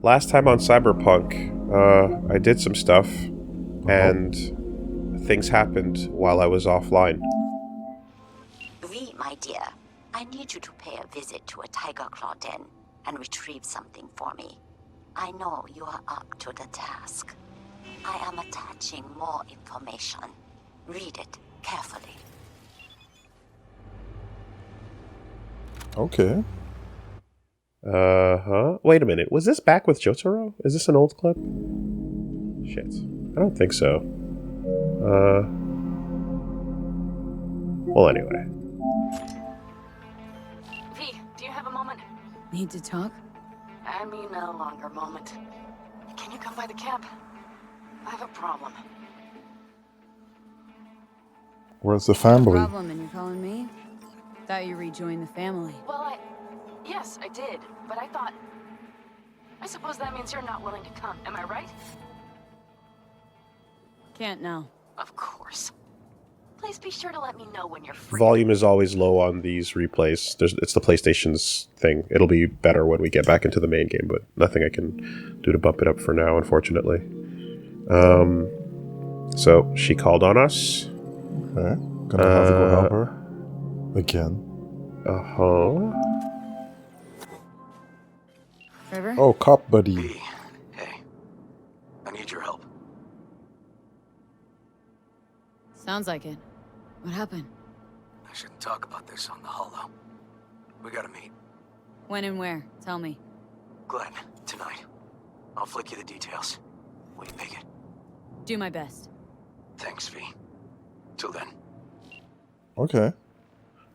last time on Cyberpunk, I did some stuff, and things happened while I was offline. V, my dear, I need you to pay a visit to a tiger claw den and retrieve something for me. I know you are up to the task. I am attaching more information. Read it carefully. Okay. Wait a minute. Was this back with Jotaro? Is this an old clip? Shit. I don't think so. Well, anyway. V, do you have a moment? Need to talk? I mean a longer moment. Can you come by the camp? I have a problem. Where's the family? Problem, and you're calling me? Thought you rejoined the family. Well, yes, I did, but I suppose that means you're not willing to come, am I right? Can't now. Of course. Please be sure to let me know when you're free. Volume is always low on these replays. It's the PlayStation's thing. It'll be better when we get back into the main game, but nothing I can do to bump it up for now, unfortunately. So she called on us. Okay. Gonna have to go help her. Again. Trevor? Oh, cop buddy. Hey, I need your help. Sounds like it. What happened? I shouldn't talk about this on the holo. We gotta meet. When and where? Tell me. Glenn, tonight. I'll flick you the details. Will you pick it? Do my best. Thanks, V. Till then. Okay.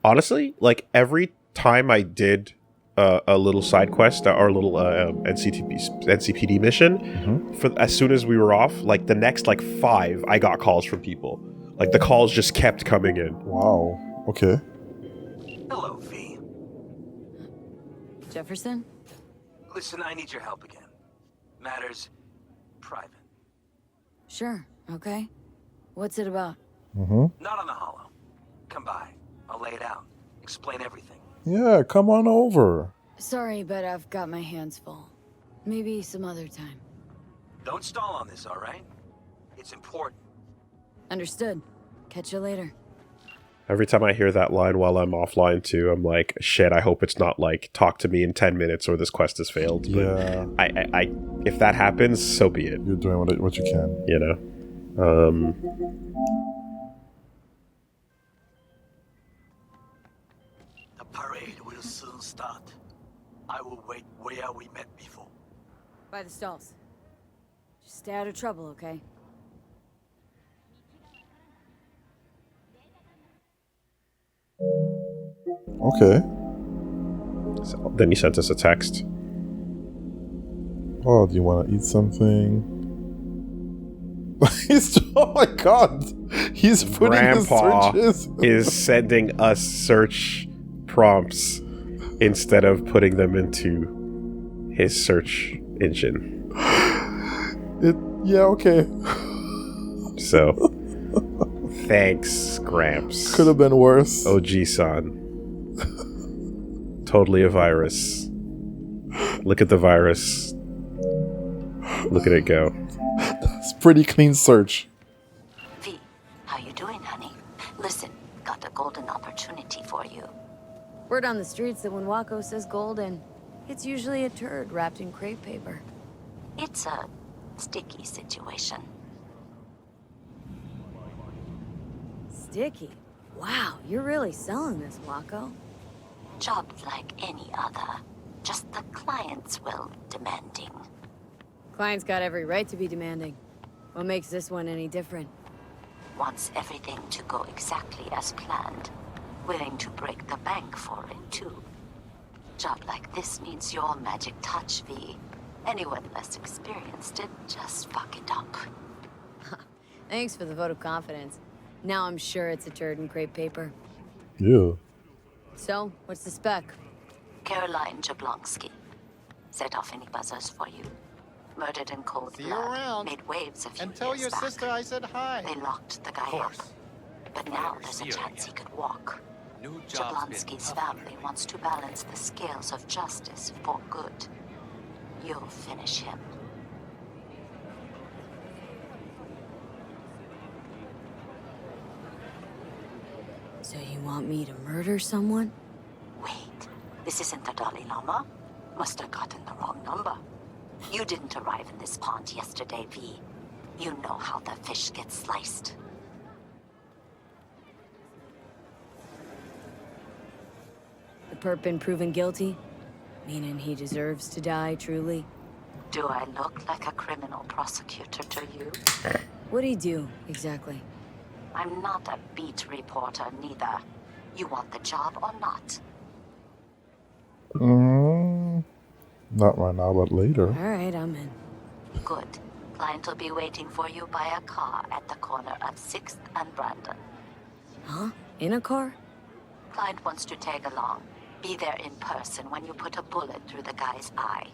Honestly, like every time I did a little side quest or a little NCPD mission, for as soon as we were off, like the next 5, I got calls from people. Like the calls just kept coming in. Wow. Okay. Hello, V. Jefferson? Listen, I need your help again. Matters private. Sure, okay. What's it about? Not on the holo. Come by. I'll lay it out. Explain everything. Yeah, come on over. Sorry, but I've got my hands full. Maybe some other time. Don't stall on this, all right? It's important. Understood. Catch you later. Every time I hear that line while I'm offline too, I'm like, shit, I hope it's not like, talk to me in 10 minutes or this quest has failed. Yeah. But I if that happens, so be it. You're doing what you can. You know? The parade will soon start. I will wait where we met before. By the stalls. Just stay out of trouble, okay? Okay. So then he sent us a text. Oh, do you want to eat something? Oh my god! He's putting Grandpa his searches. is sending us search prompts instead of putting them into his search engine. Yeah, okay. So, thanks, Gramps. Could have been worse. OG-san. Totally a virus. Look at the virus. Look at it go. It's pretty clean search. V, how you doing, honey? Listen, got a golden opportunity for you. Word on the streets that when Wako says golden, it's usually a turd wrapped in crepe paper. It's a sticky situation. Sticky? Wow, you're really selling this, Wako. Job like any other. Just the client's will demanding. Client's got every right to be demanding. What makes this one any different? Wants everything to go exactly as planned. Willing to break the bank for it, too. Job like this needs your magic touch, V. Anyone less experienced did just fuck it up. Thanks for the vote of confidence. Now I'm sure it's a turd in crepe paper. Yeah. So, what's the spec? Caroline Jablonski. Set off any buzzers for you. Murdered in cold See you blood. around. Made waves a few And tell years your back. sister I said hi. They locked the guy up. But now there's a chance he could walk. Jablonski's family wants to balance the scales of justice for good. You'll finish him. So you want me to murder someone? Wait, this isn't the Dalai Lama? Must have gotten the wrong number. You didn't arrive in this pond yesterday, V. You know how the fish gets sliced. The perp been proven guilty? Meaning he deserves to die, truly? Do I look like a criminal prosecutor to you? What'd he do, exactly? I'm not a beat reporter, neither. You want the job or not? Not right now, but later. Alright, I'm in. Good. Client will be waiting for you by a car at the corner of 6th and Brandon. Huh? In a car? Client wants to tag along. Be there in person when you put a bullet through the guy's eye.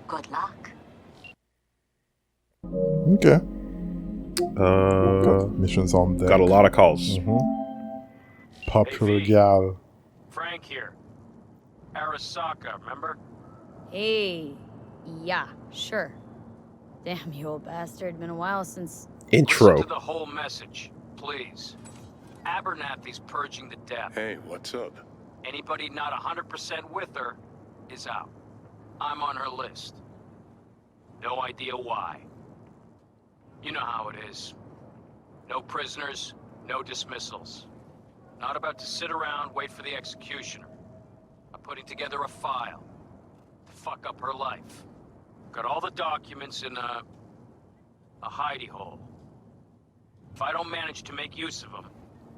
Good luck. Okay. Got missions on deck. Got a lot of calls. Popular Hey, V. gal. Frank here. Arasaka, remember? Hey, yeah, sure. Damn, you old bastard. Been a while since... Intro. Listen to the whole message, please. Abernathy's purging the death. Hey, what's up? Anybody not 100% with her is out. I'm on her list. No idea why. You know how it is. No prisoners, no dismissals. Not about to sit around, wait for the executioner. I'm putting together a file to fuck up her life. Got all the documents in a hidey hole. If I don't manage to make use of them,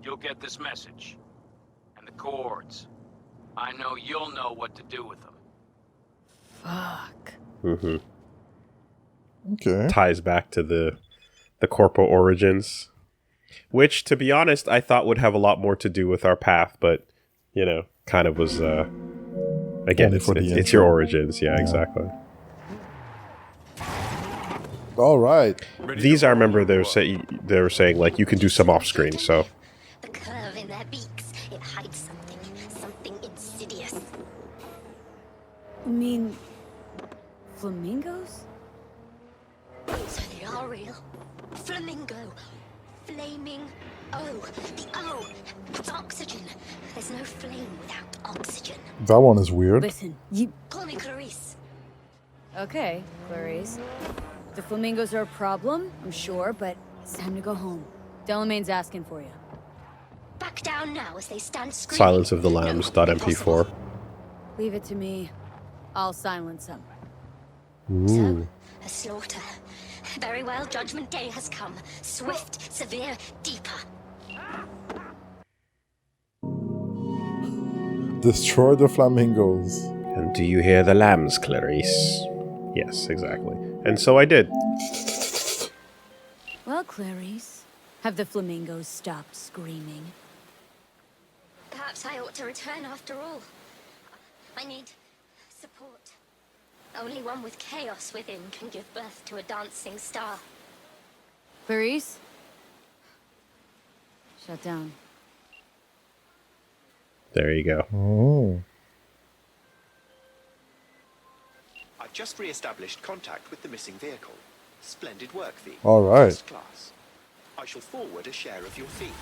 you'll get this message. And the cords. I know you'll know what to do with them. Fuck. Okay. Ties back to the corpo origins, which, to be honest, I thought would have a lot more to do with our path, but you know, kind of was. Again, Only for the it's your intro. origins, yeah, exactly. All right. These I remember they were saying like you can do some off screen, so The curve in their beaks, it hides something insidious. You mean... flamingos? So they are real. Flamingo. Flaming O. The O. It's oxygen. There's no flame without oxygen. That one is weird. Listen, you... Call me Clarice. Okay, Clarice. The flamingos are a problem, I'm sure, but it's time to go home. Delamain's asking for you. Back down now as they stand screaming. Silence of the Lambs. No, .mp4. impossible. Leave it to me. I'll silence them. So, a slaughter. Very well, Judgment Day has come. Swift, severe, deeper. Destroy the flamingos. And do you hear the lambs, Clarice? Yes, exactly. And so I did. Well, Clarice, have the flamingos stopped screaming? Perhaps I ought to return after all. I need support. Only one with chaos within can give birth to a dancing star. Clarice? Shut down. There you go. Oh. I've just re-established contact with the missing vehicle. Splendid work, V. All right. First class. I shall forward a share of your fee.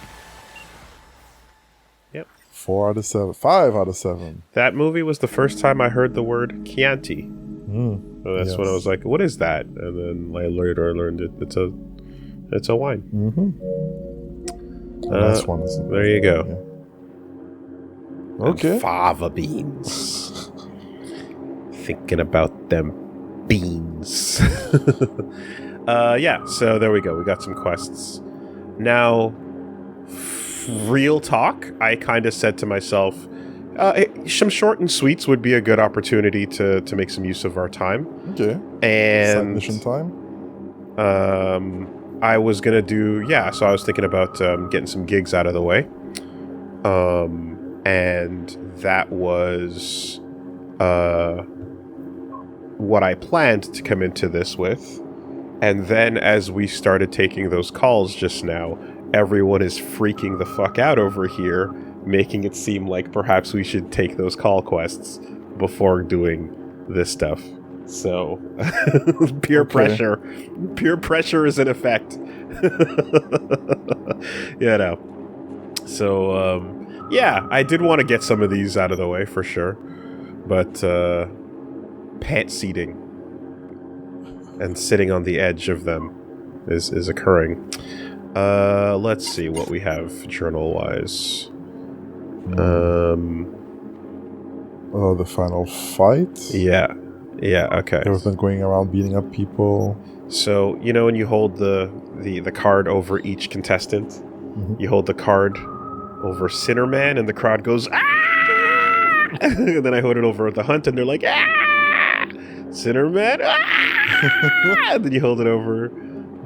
Yep. 4 out of 7. 5 out of 7. That movie was the first time I heard the word Chianti. So that's when I Yes. was like, "What is that?" And then later I learned it's a wine. Nice one. Isn't it? There you go. Yeah. Okay. Fava beans. Thinking about them beans. Yeah, so there we go. We got some quests. Now, real talk, I kind of said to myself, some short and sweets would be a good opportunity to make some use of our time. Okay. Side And mission time. I was gonna do, so I was thinking about getting some gigs out of the way. And that was what I planned to come into this with. And then as we started taking those calls just now, everyone is freaking the fuck out over here, making it seem like perhaps we should take those call quests before doing this stuff. So, peer pressure is in effect. You know. So, yeah, I did want to get some of these out of the way for sure, but pant seating and sitting on the edge of them is occurring. Let's see what we have journal-wise. The final fight? Yeah, okay. Everyone going around beating up people. So, you know when you hold the card over each contestant? Mm-hmm. You hold the card over Sinnerman and the crowd goes, ah! And then I hold it over the Hunt and they're like, ah! Sinnerman, ah! And then you hold it over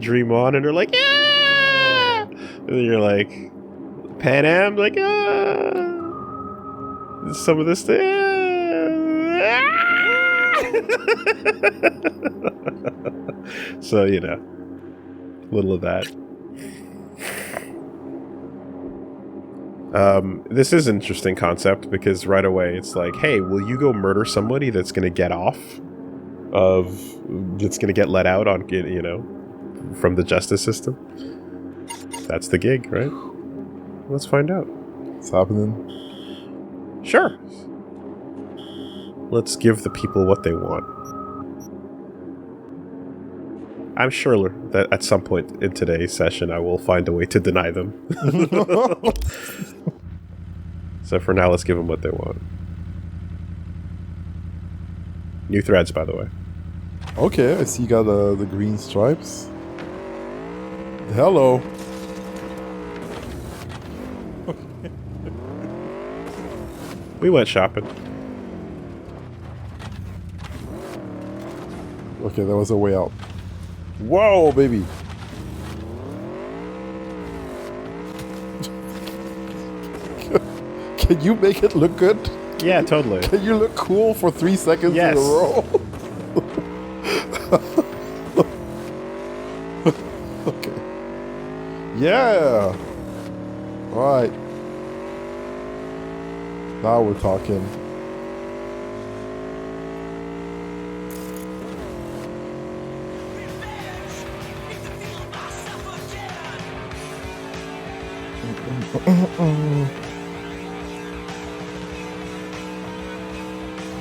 Dream On and they're like, ah! And then you're like, Pan Am, like, ah! Some of this thing. So, you know, a little of that. This is an interesting concept because right away it's like, hey, will you go murder somebody that's going to get off that's going to get let out on, you know, from the justice system? That's the gig, right? Let's find out. It's happening. Sure. Let's give the people what they want. I'm sure that at some point in today's session I will find a way to deny them. So for now, let's give them what they want. New threads, by the way. Okay, I see you got the green stripes. Hello. We went shopping. Okay, that was a way out. Whoa, baby. Can you make it look good? Yeah, totally. Can you look cool for 3 seconds in a row? Okay. Yeah. All right. Now we're talking.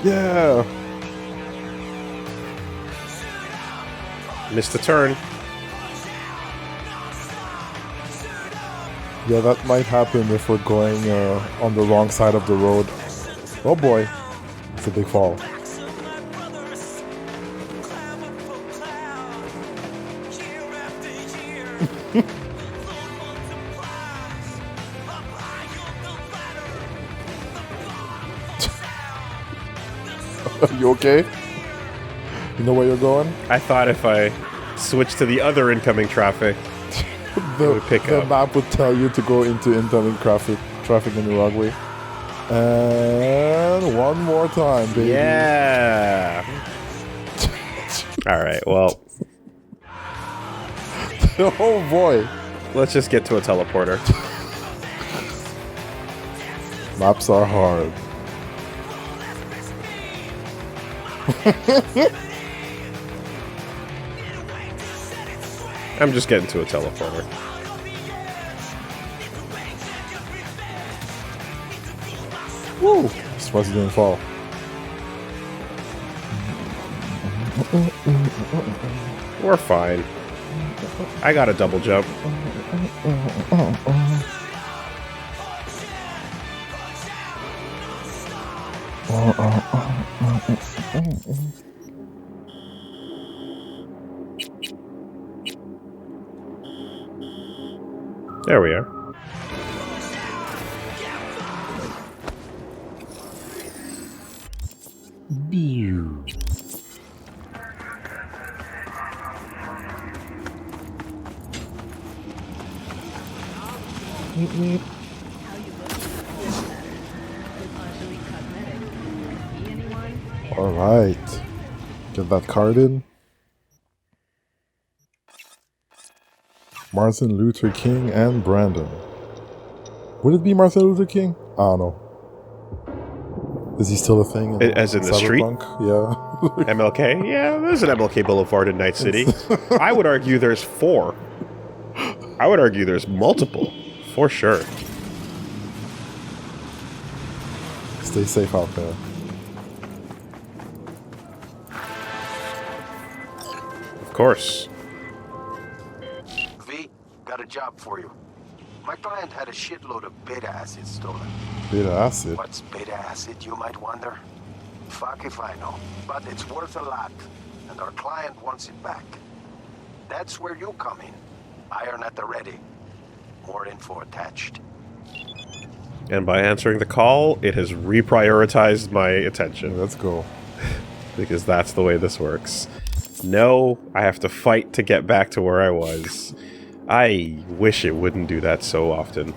Yeah. Missed a turn. Yeah, that might happen if we're going on the wrong side of the road. Oh boy. It's a big fall. Are you okay? You know where you're going? I thought if I switched to the other incoming traffic, the map would tell you to go into incoming traffic in the wrong way. And one more time, baby. Yeah. All right, well. Oh boy. Let's just get to a teleporter. Maps are hard. I'm just getting to a teleporter. Woo! Surprised he didn't fall. We're fine. I got a double jump. There we are. All right. Get that card in. Martin Luther King and Brandon. Would it be Martin Luther King? I don't know. Is he still a thing? As in the street? Cyberpunk? Yeah. MLK? Yeah, there's an MLK Boulevard in Night City. I would argue there's 4. I would argue there's multiple, for sure. Stay safe out there. Of course. V, got a job for you. My client had a shitload of beta acid stolen. Beta acid? What's beta acid, you might wonder? Fuck if I know. But it's worth a lot, and our client wants it back. That's where you come in. Iron at the ready. More info attached. And by answering the call, it has reprioritized my attention. Let's go. Because that's the way this works. No, I have to fight to get back to where I was. I wish it wouldn't do that so often.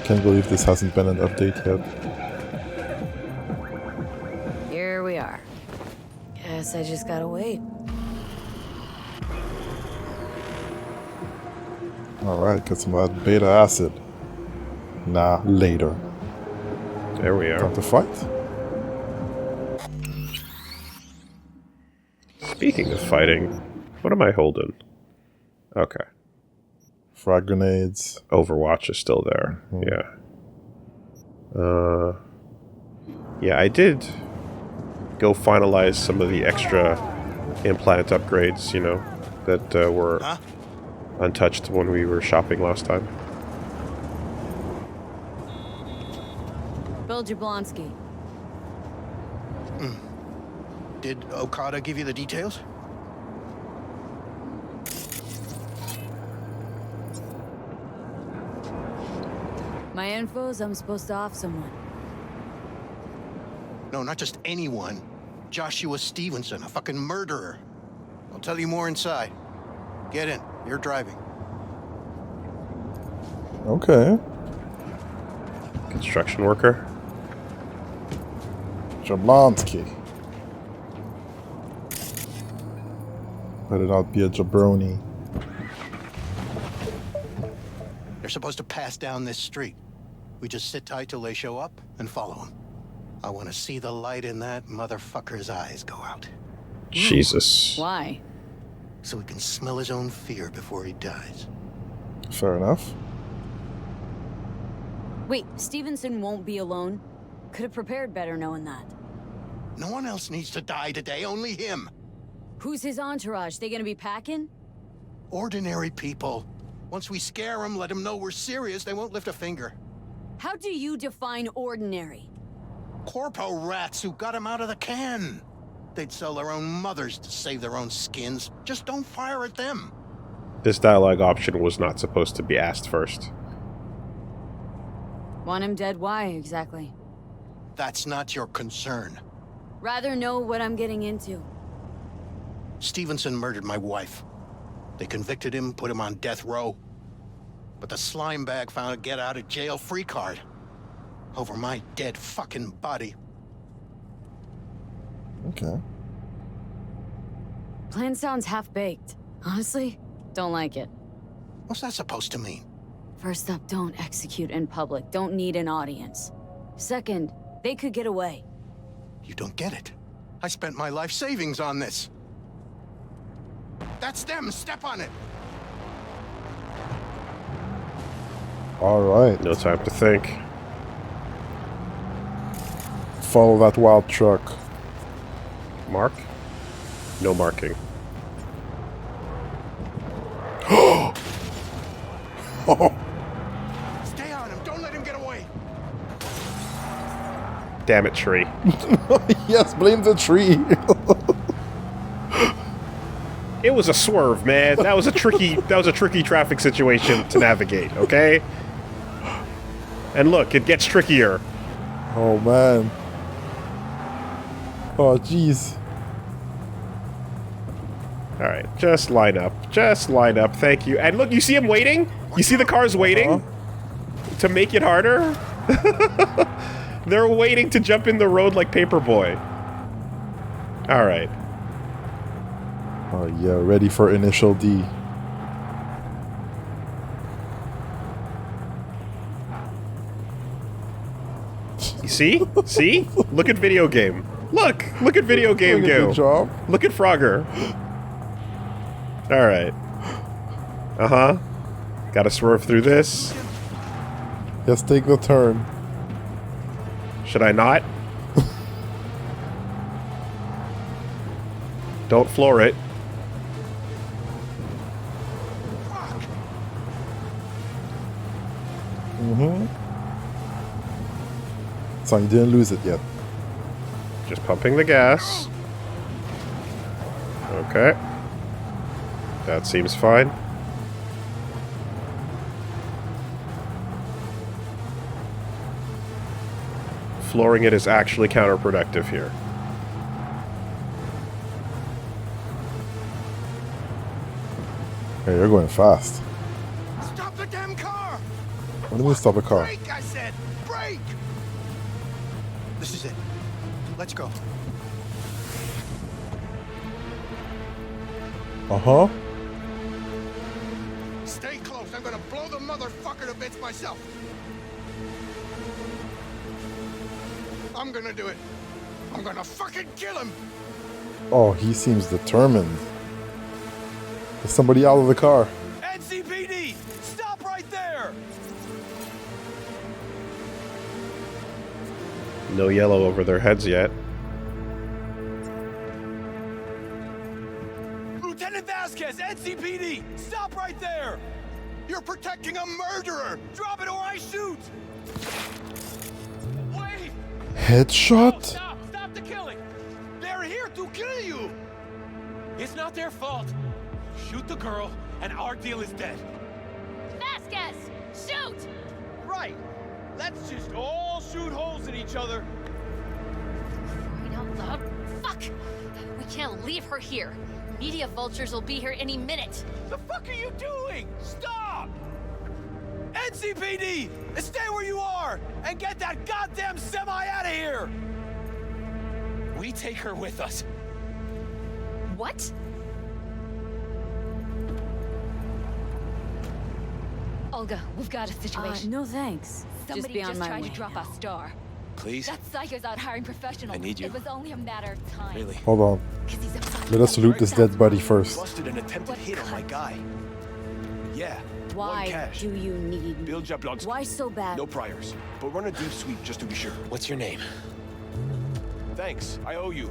Can't believe this hasn't been an update yet. Here we are. Guess I just gotta wait. Alright, get some of that beta acid. Nah, later. There we are. Time to fight. Speaking of fighting, what am I holding? Okay. Frag grenades. Overwatch is still there. Yeah. Yeah, I did go finalize some of the extra implant upgrades, you know, that were untouched when we were shopping last time. Bill Jablonski. Did Okada give you the details? My info's I'm supposed to off someone. No, not just anyone. Joshua Stevenson, a fucking murderer. I'll tell you more inside. Get in. You're driving. Okay. Construction worker. Jablonski. Better not be a jabroni. They're supposed to pass down this street. We just sit tight till they show up and follow them. I want to see the light in that motherfucker's eyes go out. Jesus. Why? So he can smell his own fear before he dies. Fair enough. Wait, Stevenson won't be alone? Could have prepared better knowing that. No one else needs to die today, only him. Who's his entourage? They gonna be packing? Ordinary people. Once we scare them, let them know we're serious, they won't lift a finger. How do you define ordinary? Corpo rats who got him out of the can. They'd sell their own mothers to save their own skins. Just don't fire at them. This dialogue option was not supposed to be asked first. Want him dead? Why, exactly? That's not your concern. Rather know what I'm getting into. Stevenson murdered my wife. They convicted him, put him on death row. But the slime bag found a get-out-of-jail-free card. Over my dead fucking body. Okay. Plan sounds half-baked. Honestly, don't like it. What's that supposed to mean? First up, don't execute in public. Don't need an audience. Second, they could get away. You don't get it. I spent my life savings on this. That's them. Step on it. Alright. No time to think. Follow that wild truck. Mark? No marking. Stay on him. Don't let him get away. Damn it, tree. Yes, blame the tree. It was a swerve, man. That was a tricky traffic situation to navigate, okay? And look, it gets trickier. Oh, man. Oh, jeez. Alright, just line up. Just line up, thank you. And look, you see him waiting? You see the cars waiting? To make it harder? They're waiting to jump in the road like Paperboy. Alright. Oh, yeah, ready for initial D. You see? See? Look at video game. Look at video game Doing a go. good job. Look at Frogger. All right. Uh-huh. Gotta swerve through this. Let's take the turn. Should I not? Don't floor it. So you didn't lose it yet. Just pumping the gas. Okay. That seems fine. Flooring it is actually counterproductive here. Hey, you're going fast. Stop the damn car! What do you mean stop the car? Brake, I said! Brake! This is it. Let's go. Uh-huh. Stay close. I'm gonna blow the motherfucker to bits myself. I'm gonna do it. I'm gonna fucking kill him. Oh, he seems determined. There's somebody out of the car. NCPD! Stop right there! No yellow over their heads yet. Lieutenant Vasquez, NCPD! Stop right there! You're protecting a murderer. Drop it or I shoot! Wait! Headshot? Stop! Stop the killing! They're here to kill you. It's not their fault. Shoot the girl, and our deal is dead. Vasquez! Shoot! Right. Let's just all shoot holes in each other. Crying out loud. Fuck! We can't leave her here. Media vultures will be here any minute. The fuck are you doing? Stop! NCPD! Stay where you are! And get that goddamn semi out of here! We take her with us. What? Olga, we've got a situation. No thanks. Somebody Just be on my tried way. to drop a star. Please? That psycho's out hiring professionals. I need you. It was only a matter of time. Really? Hold on. 'Cause he's a fucking Let us loot this expert, dead body that's why. first. Busted an attempted What hit on my cunt? guy. Yeah. One Why cash. do you need me? Bill Jablonski. Why so bad? No priors. But run a deep sweep just to be sure. What's your name? Thanks. I owe you.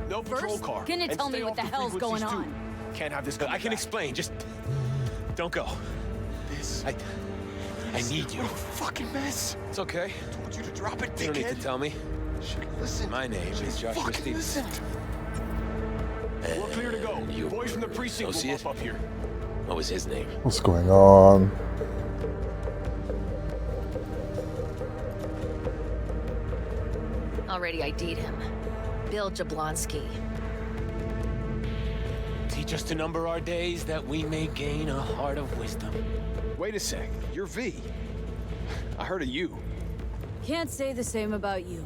No patrol First, car. can you And tell me stay what off the hell's frequencies, going too. on? Can't have this coming I can back. explain, just... Don't go. This. I need you. What a fucking mess. It's okay. I told you to drop it, You don't need to dickhead. tell me. Should've listened. My name is Joshua Fucking Stevenson. listened. We're clear to go. You Boys from the precinct will associate? pop up here. What was his name? What's going on? Already ID'd him. Bill Jablonski. Teach us to number our days that we may gain a heart of wisdom. Wait a sec. You're V. I heard of you. Can't say the same about you.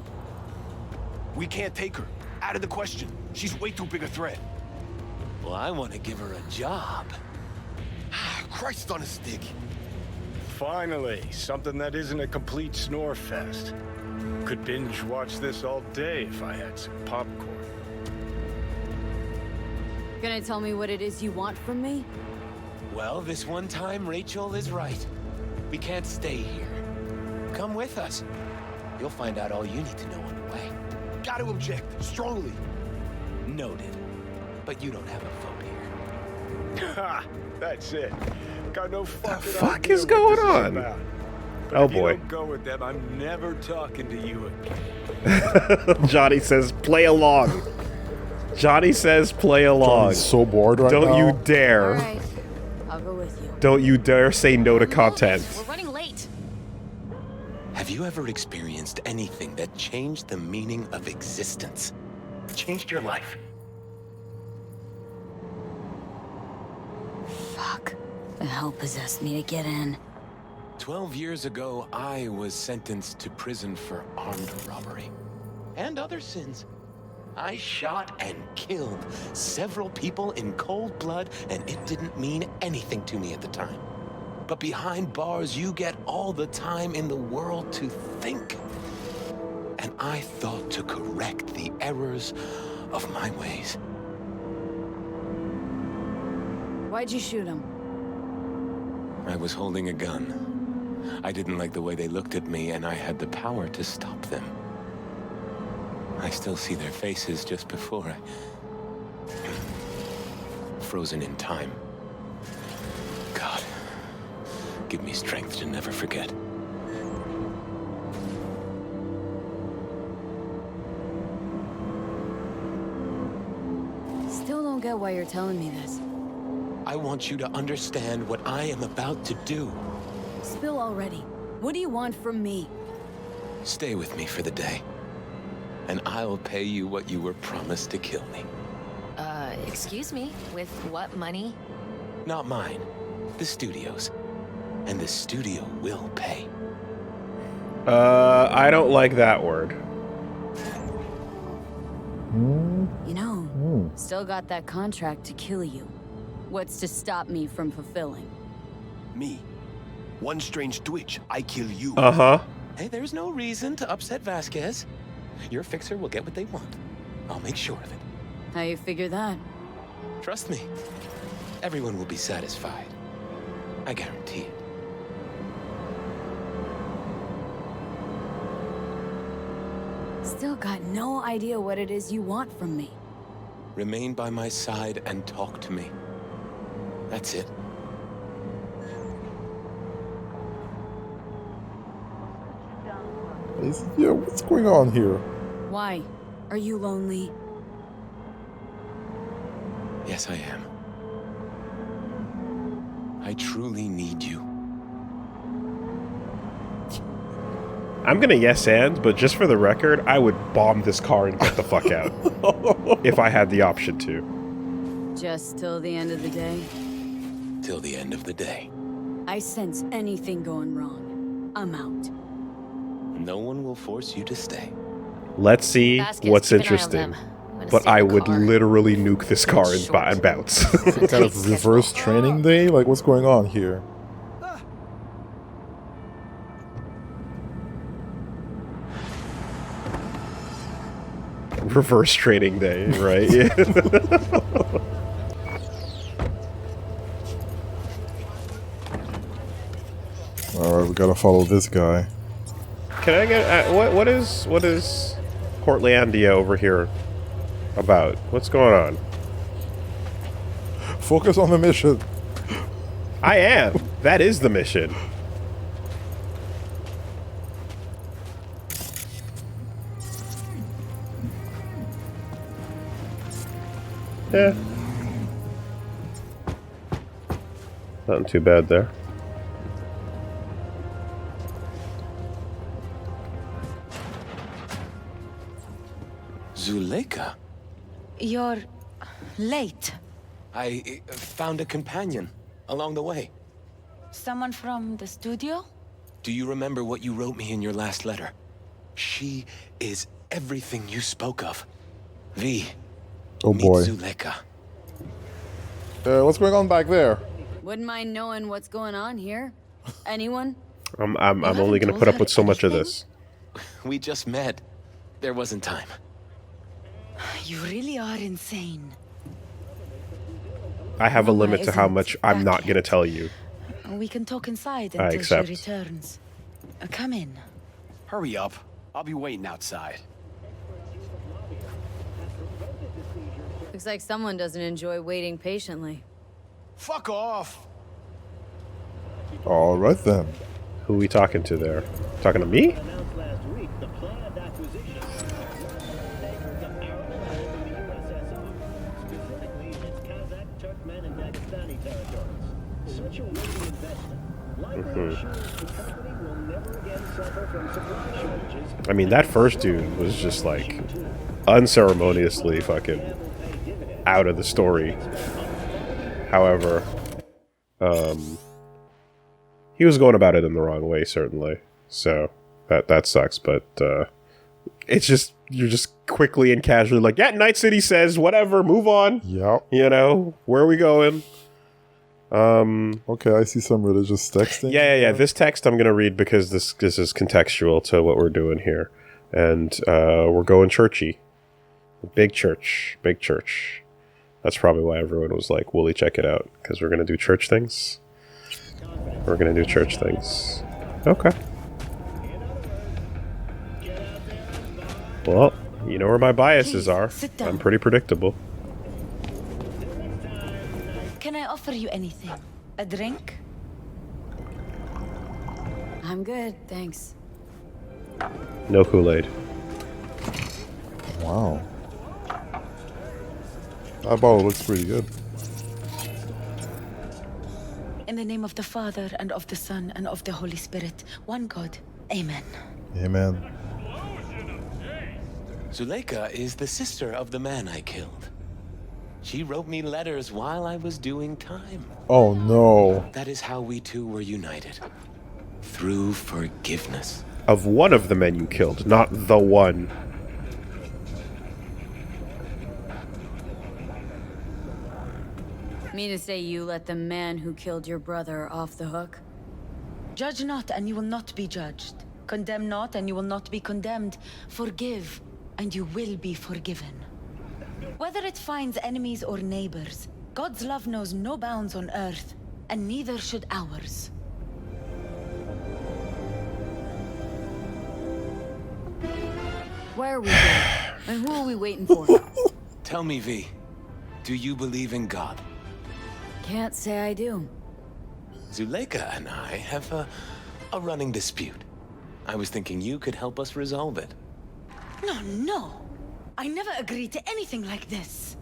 We can't take her. Out of the question. She's way too big a threat. Well, I want to give her a job. Christ on a stick. Finally, something that isn't a complete snore fest. Could binge watch this all day if I had some popcorn. Gonna tell me what it is you want from me? Well, this one time, Rachel is right. We can't stay here. Come with us. You'll find out all you need to know on the way. Got to object. Strongly. Noted. But you don't have a vote here. Ha! That's it. Got no fucking fuck idea is what going this is on? about. But Oh, if you boy. don't go with them, I'm never talking to you again. Johnny says, play along. Johnny says, play along. Johnny's so bored right Don't now. you dare. Alright, I'll go with you. Don't you dare say no to content. We're running late. Have you ever experienced anything that changed the meaning of existence? Changed your life? Fuck. The hell possessed me to get in. 12 years ago, I was sentenced to prison for armed robbery. And other sins. I shot and killed several people in cold blood, and it didn't mean anything to me at the time. But behind bars, you get all the time in the world to think. and I thought to correct the errors of my ways. Why'd you shoot him? I was holding a gun. I didn't like the way they looked at me, and I had the power to stop them. I still see their faces just before I... frozen in time. God, give me strength to never forget. Still don't get why you're telling me this. I want you to understand what I am about to do. Spill already. What do you want from me? Stay with me for the day, and I'll pay you what you were promised to kill me. Excuse me? With what money? Not mine. The studio's. And the studio will pay. I don't like that word. You know, still got that contract to kill you. What's to stop me from fulfilling? Me. One strange twitch, I kill you. Uh-huh. Hey, there's no reason to upset Vasquez. Your fixer will get what they want. I'll make sure of it. How you figure that? Trust me. Everyone will be satisfied. I guarantee it. Still got no idea what it is you want from me. Remain by my side and talk to me. That's it. Yeah, what's going on here? Why? Are you lonely? Yes, I am. I truly need you. I'm gonna yes and, but just for the record, I would bomb this car and get the fuck out. If I had the option to. Just till the end of the day? Till the end of the day. I sense anything going wrong. I'm out. No one will force you to stay. Let's see Vasquez, what's keep an eye on interesting. them. I'm gonna But stay in I the would car. literally nuke this car and bounce. Some kind of reverse training day? Like, what's going on here? Reverse training day, right? Yeah. Alright, we gotta follow this guy. Can I get what is Portlandia over here about? What's going on? Focus on the mission. I am. That is the mission. Yeah. Nothing too bad there. Zuleika? You're late. I found a companion along the way. Someone from the studio? Do you remember what you wrote me in your last letter? She is everything you spoke of. V. Oh boy. Meet Zuleika. What's going on back there? Wouldn't mind knowing what's going on here. Anyone? I'm only gonna put up with so much of this. We just met. There wasn't time. You really are insane. I have a Mama limit to how isn't much I'm not back gonna yet. tell you. We can talk inside I until she accept. returns. Come in. Hurry up. I'll be waiting outside. Looks like someone doesn't enjoy waiting patiently. Fuck off! Alright then. Who are we talking to there? Talking to me? I mean, that first dude was just like unceremoniously fucking out of the story. However, he was going about it in the wrong way, certainly. So that sucks. But it's just you're just quickly and casually like, yeah, Night City says whatever, move on. Yep. You know, where are we going? Okay, I see some religious texting. Yeah. This text I'm gonna read because this is contextual to what we're doing here. And we're going churchy. Big church. Big church. That's probably why everyone was like, Woolie, check it out. Because we're going to do church things. We're going to do church things. Okay. Well, you know where my biases are. I'm pretty predictable. Can I offer you anything? A drink? I'm good, thanks. No Kool-Aid. Wow. That bottle looks pretty good. In the name of the Father, and of the Son, and of the Holy Spirit, one God. Amen. Amen. Zuleika is the sister of the man I killed. She wrote me letters while I was doing time. Oh no. That is how we two were united. Through forgiveness. Of one of the men you killed, not the one. Mean to say you let the man who killed your brother off the hook? Judge not, and you will not be judged. Condemn not, and you will not be condemned. Forgive, and you will be forgiven. Whether it finds enemies or neighbors, God's love knows no bounds on earth, and neither should ours. Why are we here? And who are we waiting for? Tell me, V, do you believe in God? Can't say I do. Zuleika and I have a running dispute. I was thinking you could help us resolve it. No. I never agreed to anything like this.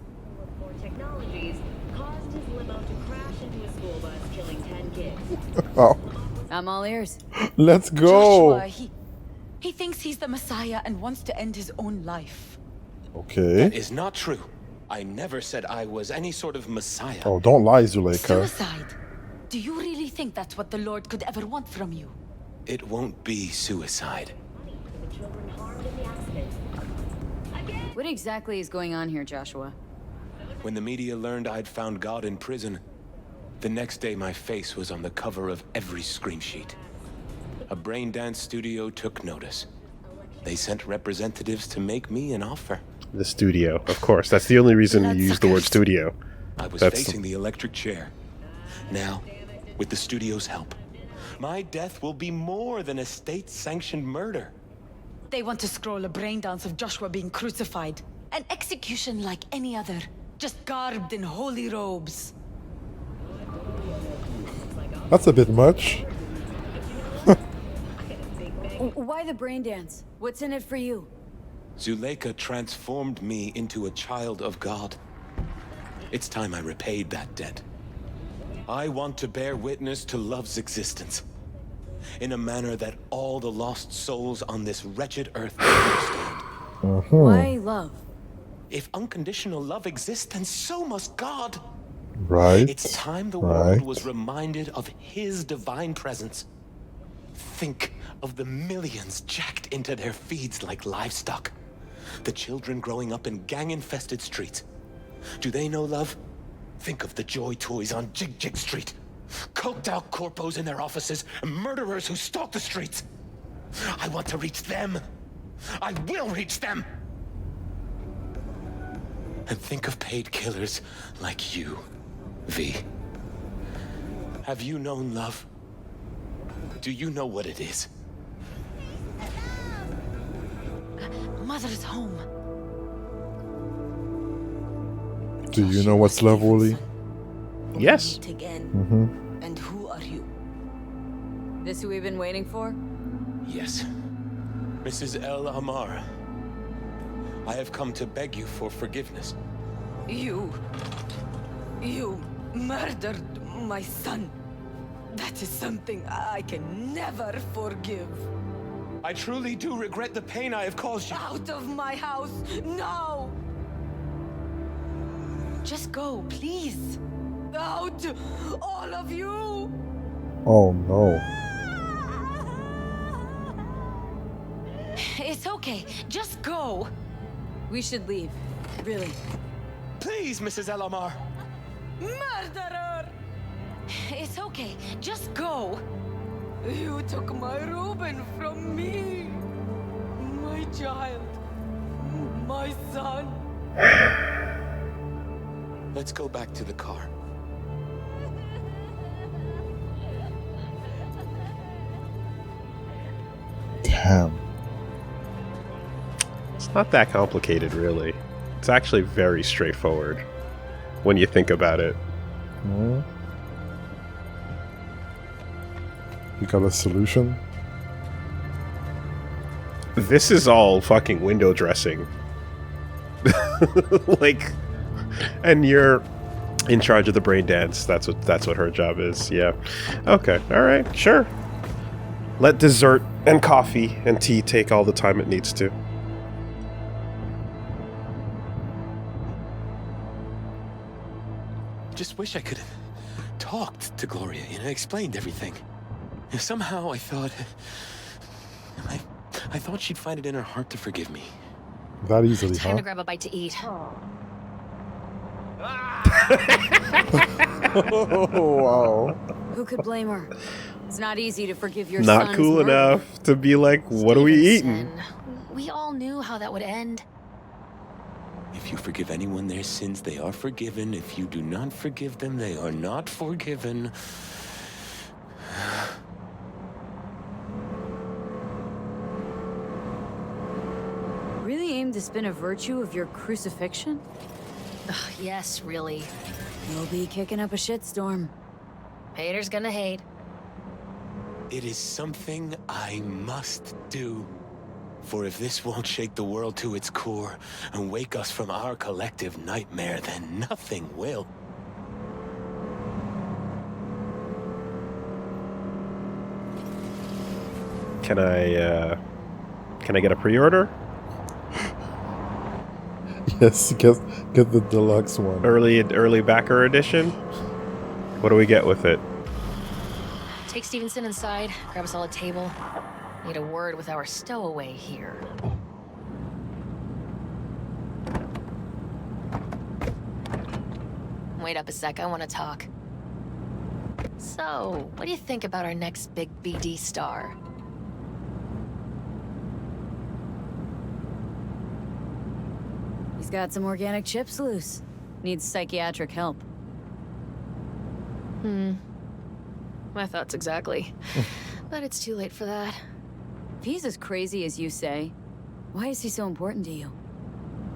Technologies caused his limo to crash into a school bus, killing 10 kids. Oh. I'm all ears. Let's go. Joshua, he thinks he's the Messiah and wants to end his own life. Okay. That is not true. I never said I was any sort of Messiah. Oh, don't lie, Zuleika. Suicide? Do you really think that's what the Lord could ever want from you? It won't be suicide. What exactly is going on here, Joshua? When the media learned I'd found God in prison, the next day my face was on the cover of every screen sheet. A brain dance studio took notice. They sent representatives to make me an offer. The studio, of course. That's the only reason you use the word studio. I was facing the electric chair. Now, with the studio's help, my death will be more than a state-sanctioned murder. They want to scroll a brain dance of Joshua being crucified. An execution like any other, just garbed in holy robes. That's a bit much. Why the brain dance? What's in it for you? Zuleika transformed me into a child of God. It's time I repaid that debt. I want to bear witness to love's existence in a manner that all the lost souls on this wretched earth understand. Why love? If unconditional love exists, then so must God. Right. It's time the world was reminded of his divine presence. Think of the millions jacked into their feeds like livestock. The children growing up in gang-infested streets. Do they know love? Think of the joy toys on Jig Jig Street. Coked out corpos in their offices, and murderers who stalk the streets. I want to reach them. I will reach them. And think of paid killers like you, V. Have you known love? Do you know what it is? Mother's home. Do you know what's love, Woolie? Yes. Again. And who are you? This who we've been waiting for? Yes. Mrs. El Amar. I have come to beg you for forgiveness. You murdered my son. That is something I can never forgive. I truly do regret the pain I have caused you. Out of my house, no! Just go, please. Out, all of you! Oh no. It's okay, just go. We should leave, really. Please, Mrs. El Amar. Murderer! It's okay, just go. You took my Reuben from me. My child. My son. Let's go back to the car. Damn. It's not that complicated, really. It's actually very straightforward when you think about it. You got a solution? This is all fucking window dressing. Like, and you're in charge of the brain dance. That's what her job is. Yeah. Okay. All right. Sure. Let dessert and coffee and tea take all the time it needs to. Just wish I could have talked to Gloria, explained everything. Somehow I thought she'd find it in her heart to forgive me. That easily, Time huh? to grab a bite to eat. Oh, wow. Who could blame her? It's not easy to forgive your son's Not cool murder. enough to be like, what are we eating? We all knew how that would end. If you forgive anyone their sins, they are forgiven. If you do not forgive them, they are not forgiven. Really aim to spin a virtue of your crucifixion? Ugh, yes, really. You'll be kicking up a shitstorm. Haters gonna hate. It is something I must do. For if this won't shake the world to its core and wake us from our collective nightmare, then nothing will. Can I get a pre-order? Yes, get the deluxe one. Early backer edition? What do we get with it? Take Stevenson inside, grab us all a table. Need a word with our stowaway here. Wait up a sec, I want to talk. So, what do you think about our next big BD star? He's got some organic chips loose. Needs psychiatric help. My thoughts exactly. But it's too late for that. If he's as crazy as you say, why is he so important to you?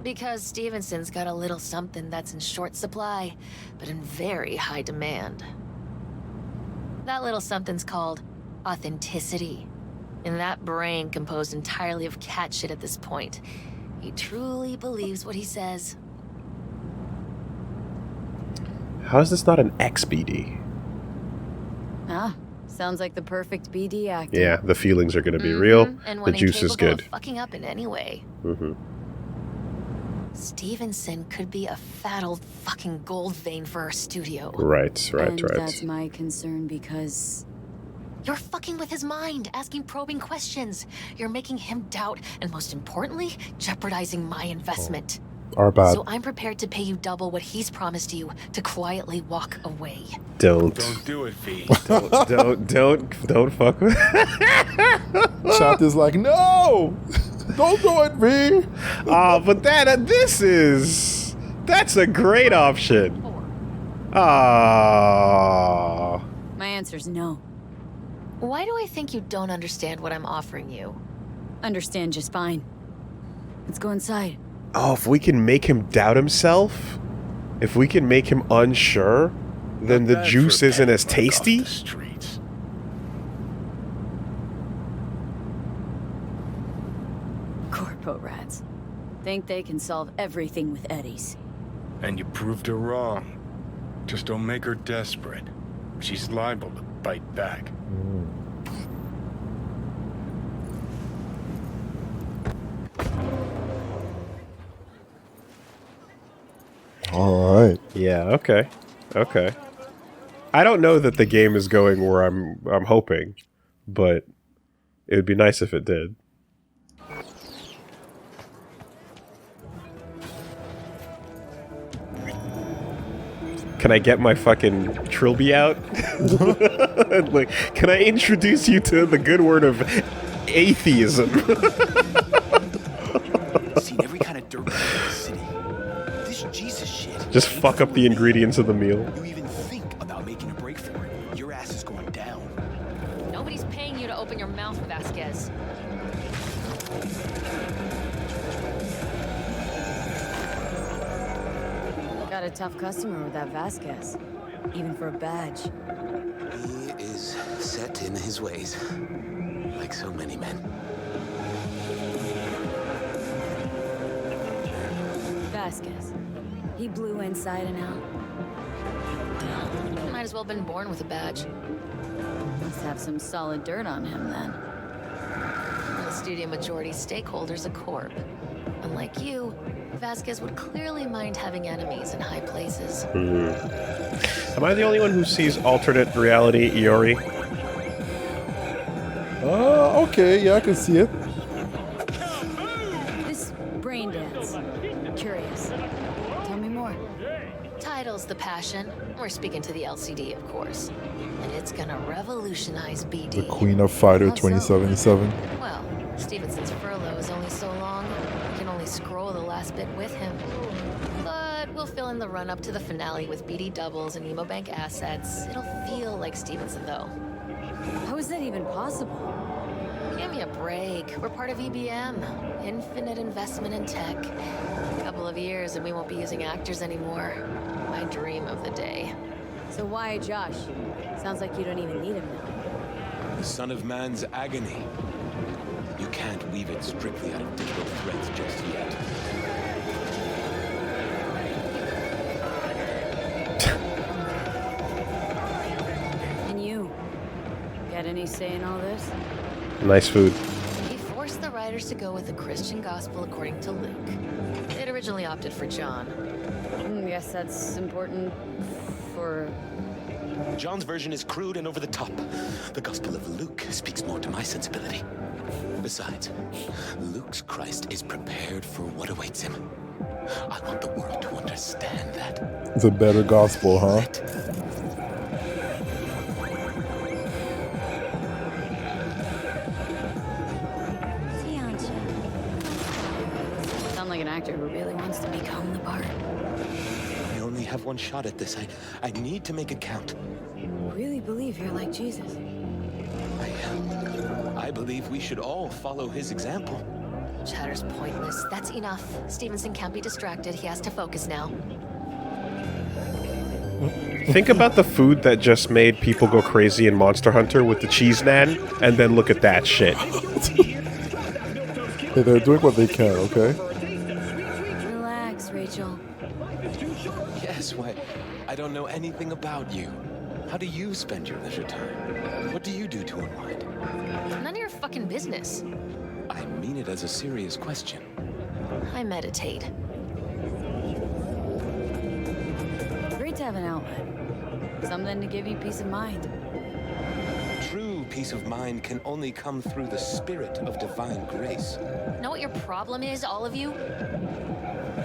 Because Stevenson's got a little something that's in short supply, but in very high demand. That little something's called authenticity. And that brain composed entirely of cat shit at this point. He truly believes what he says. How is this not an XBD? Ah, sounds like the perfect BD actor. Yeah, the feelings are going to be real. And The when juice is incapable good. of fucking up in any way. Stevenson could be a fat old fucking gold vein for our studio. Right. And that's my concern because... You're fucking with his mind, asking probing questions. You're making him doubt, and most importantly, jeopardizing my investment. Our bad. So I'm prepared to pay you double what he's promised you to quietly walk away. Don't do it, V. Don't fuck with. Chat is like, no! Don't do it, V! But that's a great option. Ah. My answer's no. Why do I think you don't understand what I'm offering you? Understand just fine. Let's go inside. Oh, if we can make him doubt himself, if we can make him unsure, then the juice isn't as tasty. Corpo rats. Think they can solve everything with eddies. And you proved her wrong. Just don't make her desperate. She's liable to bite back. All right. Yeah. Okay. I don't know that the game is going where I'm hoping, but it would be nice if it did. Can I get my fucking trilby out? Like, can I introduce you to the good word of atheism? dirtbag in the city. This Jesus shit. Just fuck up the ingredients of the meal. You even think about making a break for it, your ass is going down. Nobody's paying you to open your mouth, Vasquez. Got a tough customer with that Vasquez. Even for a badge. He is set in his ways, like so many men. Vasquez. He blew inside and out. Might as well have been born with a badge. Must have some solid dirt on him then. The studio majority stakeholder's a corp. Unlike you, Vasquez would clearly mind having enemies in high places. Am I the only one who sees alternate reality Iori? Okay, yeah, I can see it. This brain dance. Curious. Tell me more. Title's the passion. We're speaking to the LCD, of course. And it's gonna revolutionize BD. The Queen of Fighter 2077. Well, Stevenson's furlough is only so long. We can only scroll the last bit with him. But we'll fill in the run-up to the finale with BD doubles and Emobank assets. It'll feel like Stevenson, though. How is that even possible? Give me a break. We're part of EBM. Infinite investment in tech. A couple of years and we won't be using actors anymore. My dream of the day. So why Josh? Sounds like you don't even need him now. The son of man's agony. You can't weave it strictly out of digital threads just yet. And you? Got any say in all this? Nice food. He forced the writers to go with the Christian gospel according to Luke. They'd originally opted for John. Guess that's important for... John's version is crude and over the top. The Gospel of Luke speaks more to my sensibility. Besides, Luke's Christ is prepared for what awaits him. I want the world to understand that. It's a better gospel, huh? Sound like an actor who really wants to become the part. I only have one shot at this. I need to make it count. Really believe you're like Jesus. I believe we should all follow his example. Chatter's pointless. That's enough. Stevenson can't be distracted. He has to focus now. Think about the food that just made people go crazy in Monster Hunter with the cheese nan, and then look at that shit. Hey, they're doing what they can, okay? Relax, Rachel. Yes, why? I don't know anything about you. How do you spend your leisure time? What do you do to unwind? None of your fucking business. I mean it as a serious question. I meditate. Great to have an outlet. Something to give you peace of mind. True peace of mind can only come through the spirit of divine grace. Know what your problem is, all of you?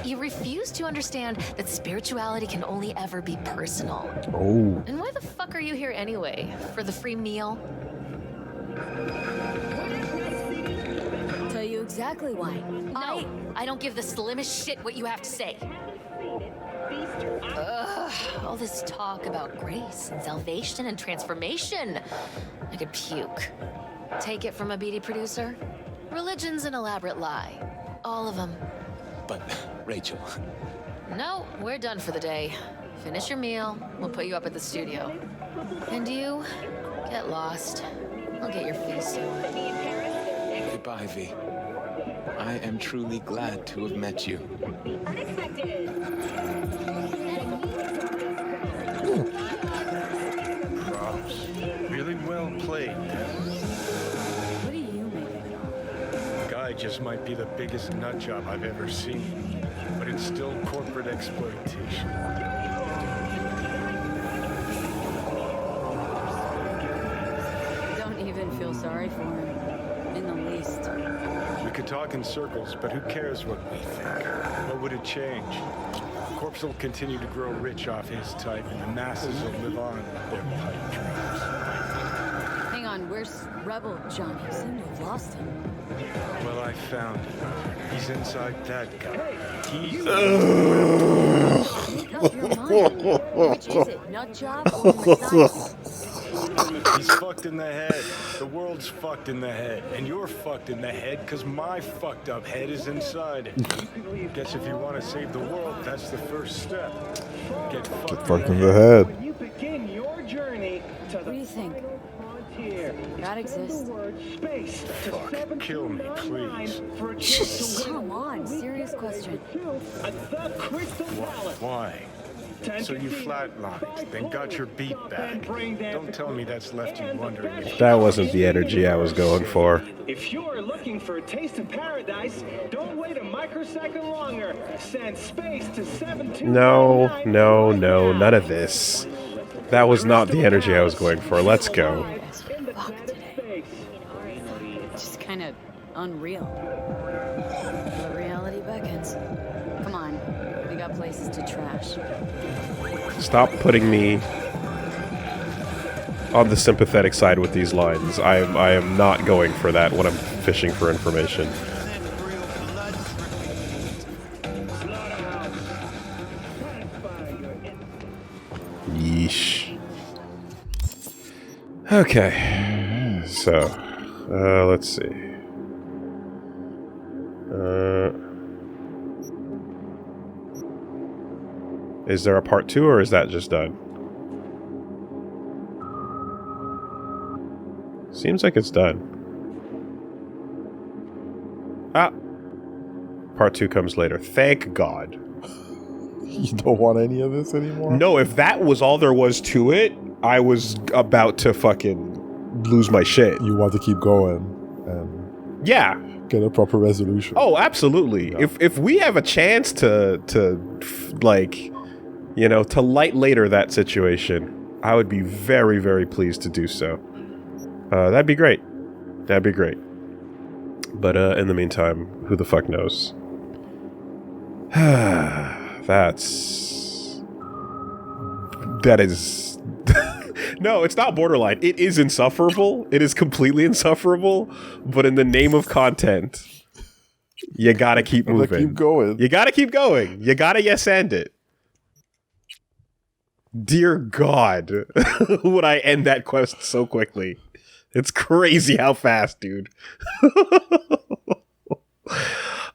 You refuse to understand that spirituality can only ever be personal. Oh. And why the fuck are you here anyway? For the free meal? Tell you exactly why. No, I don't give the slimmest shit what you have to say. Ugh, all this talk about grace and salvation and transformation. I could puke. Take it from a BD producer? Religion's an elaborate lie. All of them. But, Rachel... No, we're done for the day. Finish your meal, we'll put you up at the studio. And you, get lost. I'll get your fee soon. Goodbye, V. I am truly glad to have met you. Props. Really well played, man. What do you make of it all? Guy just might be the biggest nut job I've ever seen, but it's still corporate exploitation. Don't even feel sorry for him. In the least. We could talk in circles, but who cares what we think? What would it change? Corpse will continue to grow rich off his type, and the masses will live on with their pipe dreams. Hang on, where's rebel, Johnny? You seem to have lost him. Well, I found him. He's inside that guy. He's Make up your mind. Which is it? Nut job or Messiah? He's fucked in the head. The world's fucked in the head. And you're fucked in the head because my fucked up head is inside it. Guess if you want to save the world, that's the first step. Get Fucked in the head. What do you think? God exists? Fuck, kill me, please. Come on, serious question. Why? So you flatlined, then got your beat back. Don't tell me that's left you wondering if... That wasn't the energy I was going for. If you're looking for a taste of paradise, don't wait a microsecond longer. Send space to 72. No, none of this. That was not the energy I was going for. Let's go. Just kind of unreal. But reality beckons. Come on, we got places to trash. Stop putting me on the sympathetic side with these lines. I am not going for that when I'm fishing for information. Yeesh. Okay. So, let's see. Is there a part 2 or is that just done? Seems like it's done. Ah. Part 2 comes later. Thank God. You don't want any of this anymore? No, if that was all there was to it, I was about to fucking lose my shit. You want to keep going and yeah, get a proper resolution. Oh, absolutely. Yeah. If we have a chance to like, you know, to light later that situation, I would be very, very pleased to do so. That'd be great. That'd be great. But in the meantime, who the fuck knows? That is no, it's not borderline. It is insufferable. It is completely insufferable. But in the name of content, you gotta keep moving. Keep going. You gotta keep going. You gotta yes and it. Dear God, would I end that quest so quickly? It's crazy how fast, dude.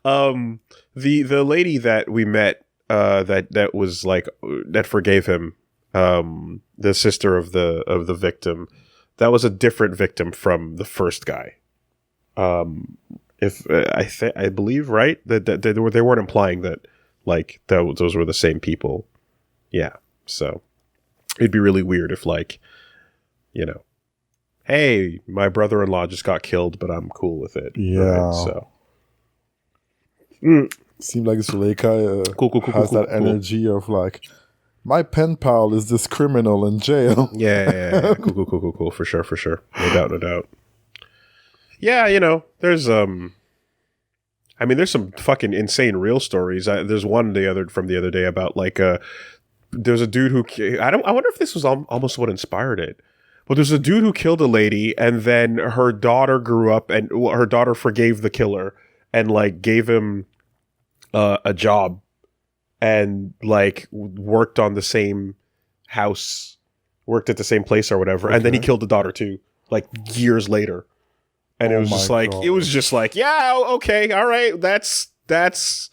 The lady that we met, that was like that forgave him, the sister of the victim, that was a different victim from the first guy. If I believe right that they weren't implying that like those were the same people. Yeah, so it'd be really weird if like, you know, hey, my brother-in-law just got killed, but I'm cool with it. Yeah. Right, so. Seems like Zuleika has that energy of like, my pen pal is this criminal in jail. Yeah. Cool. For sure. No doubt. Yeah, you know, there's there's some fucking insane real stories. There's one from the other day about like there's a dude who I wonder if this was almost what inspired it. But there's a dude who killed a lady, and then her daughter grew up, and her daughter forgave the killer and like gave him a job, and like worked on the same house, worked at the same place or whatever, and then he killed the daughter too, like years later. And it was just like, God. It was just like, yeah, okay, all right, that's it's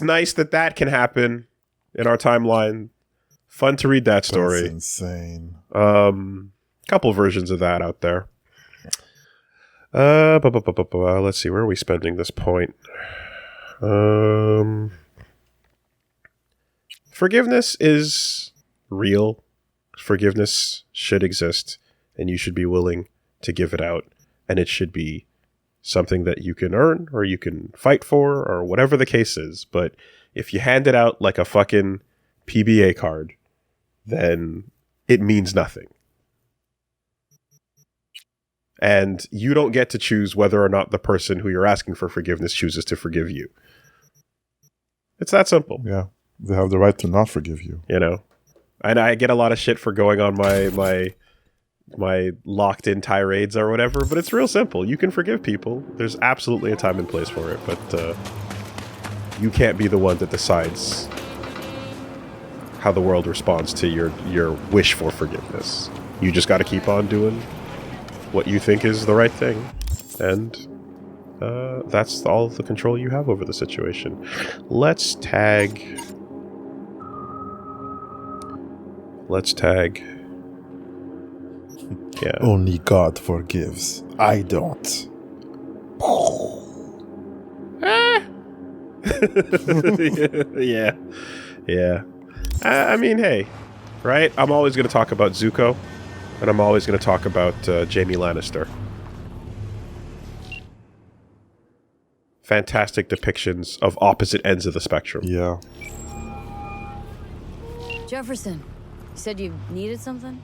nice that can happen in our timeline. Fun to read that story. That's insane. Couple versions of that out there. Let's see, where are we spending this point? Forgiveness is real. Forgiveness should exist, and you should be willing to give it out, and it should be something that you can earn or you can fight for or whatever the case is. But if you hand it out like a fucking PBA card, then it means nothing. And you don't get to choose whether or not the person who you're asking for forgiveness chooses to forgive you. It's that simple. Yeah. They have the right to not forgive you. You know? And I get a lot of shit for going on my locked in tirades or whatever, but it's real simple. You can forgive people. There's absolutely a time and place for it, but you can't be the one that decides how the world responds to your wish for forgiveness. You just got to keep on doing what you think is the right thing, and that's all the control you have over the situation. Let's tag. Yeah. Only God forgives. I don't. Yeah. I mean, hey, right? I'm always going to talk about Zuko, and I'm always going to talk about Jaime Lannister. Fantastic depictions of opposite ends of the spectrum. Yeah. Jefferson, you said you needed something?